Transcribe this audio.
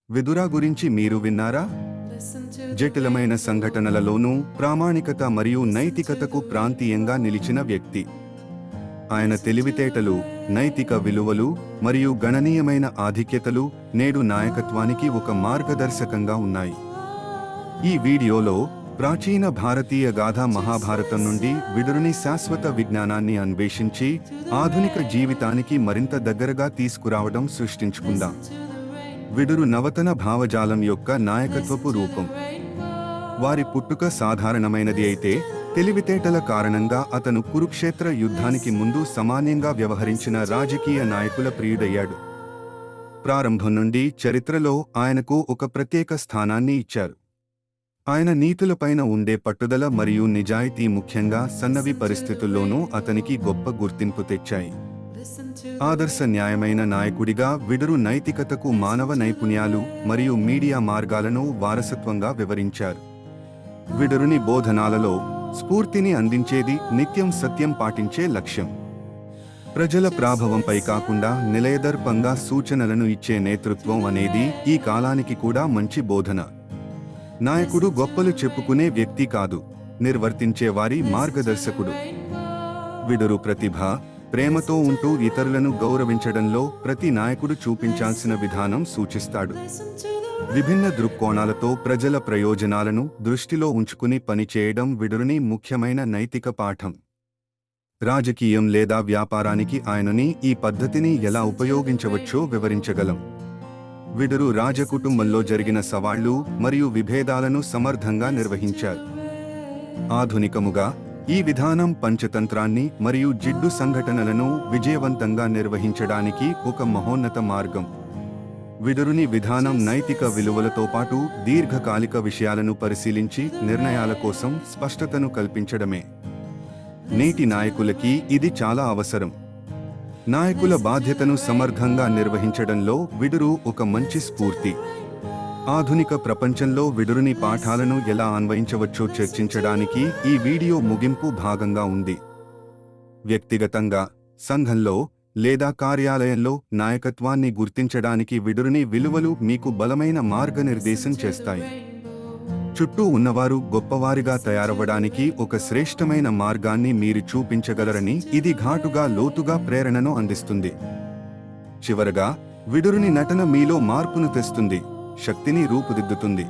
విదురా గురించి మీరు విన్నారా? జటిలమైన సంఘటనలలోనూ ప్రామాణికత మరియు నైతికతకు ప్రాంతీయంగా నిలిచిన వ్యక్తి. ఆయన తెలివితేటలు, నైతిక విలువలు మరియు గణనీయమైన ఆధిక్యతలు నేడు నాయకత్వానికి ఒక మార్గదర్శకంగా ఉన్నాయి. ఈ వీడియోలో ప్రాచీన భారతీయ గాథ మహాభారతం నుండి విదురుని శాశ్వత విజ్ఞానాన్ని అన్వేషించి ఆధునిక జీవితానికి మరింత దగ్గరగా తీసుకురావడం సృష్టించుకుందాం. విదురు నవతన భావజాలం యొక్క నాయకత్వపు రూపం. వారి పుట్టుక సాధారణమైనది అయితే తెలివితేటల కారణంగా అతను కురుక్షేత్ర యుద్ధానికి ముందు సామాన్యంగా వ్యవహరించిన రాజకీయ నాయకుల ప్రియుడయ్యాడు. ప్రారంభం నుండి చరిత్రలో ఆయనకు ఒక ప్రత్యేక స్థానాన్ని ఇచ్చారు. ఆయన నీతులపైన ఉండే పట్టుదల మరియు నిజాయితీ ముఖ్యంగా సన్నవి పరిస్థితుల్లోనూ అతనికి గొప్ప గుర్తింపు తెచ్చాయి. ఆదర్శన్యాయమైన నాయకుడిగా విదురు నైతికతకు మానవ నైపుణ్యాలు మరియు మీడియా మార్గాలను వారసత్వంగా వివరించారు. విదురుని బోధనాలలో స్ఫూర్తిని అందించేది నిత్యం సత్యం పాటించే లక్ష్యం. ప్రజల ప్రాభవంపై కాకుండా నిలయదర్పంగా సూచనలను ఇచ్చే నేతృత్వం అనేది ఈ కాలానికి కూడా మంచి బోధన. నాయకుడు గొప్పలు చెప్పుకునే వ్యక్తి కాదు, నిర్వర్తించే వారి మార్గదర్శకుడు. విదురు ప్రతిభ, ప్రేమతో ఉంటూ ఇతరులను గౌరవించడంలో ప్రతి నాయకుడు చూపించాల్సిన విధానం సూచిస్తాడు. విభిన్న దృక్కోణాలతో ప్రజల ప్రయోజనాలను దృష్టిలో ఉంచుకుని పనిచేయడం విదురుని ముఖ్యమైన నైతిక పాఠం. రాజకీయం లేదా వ్యాపారానికి ఆయనని ఈ పద్ధతిని ఎలా ఉపయోగించవచ్చో వివరించగలం. విదురు రాజకుటుంబంలో జరిగిన సవాళ్లు మరియు విభేదాలను సమర్థంగా నిర్వహించారు. ఆధునికముగా ఈ విధానం పంచతంత్రాన్ని మరియు జిడ్డు సంఘటనలను విజయవంతంగా నిర్వహించడానికి ఒక మహోన్నత మార్గం. విదురుని విధానం నైతిక విలువలతో పాటు దీర్ఘకాలిక విషయాలను పరిశీలించి నిర్ణయాల కోసం స్పష్టతను కల్పించడమే. నేటి నాయకులకి ఇది చాలా అవసరం. నాయకుల బాధ్యతను సమర్థంగా నిర్వహించడంలో విదురు ఒక మంచి స్ఫూర్తి. ఆధునిక ప్రపంచంలో విదురుని పాఠాలను ఎలా అన్వయించవచ్చో చర్చించడానికి ఈ వీడియో ముగింపు భాగంగా ఉంది. వ్యక్తిగతంగా, సంఘంలో లేదా కార్యాలయంలో నాయకత్వాన్ని గుర్తించడానికి విదురుని విలువలు మీకు బలమైన మార్గనిర్దేశం చేస్తాయి. చుట్టూ ఉన్నవారు గొప్పవారిగా తయారవ్వడానికి ఒక శ్రేష్టమైన మార్గాన్ని మీరు చూపించగలరని ఇది ఘాటుగా లోతుగా ప్రేరణను అందిస్తుంది. చివరగా, విదురుని నటన మీలో మార్పును తెస్తుంది, శక్తిని రూపుదిద్దుతుంది.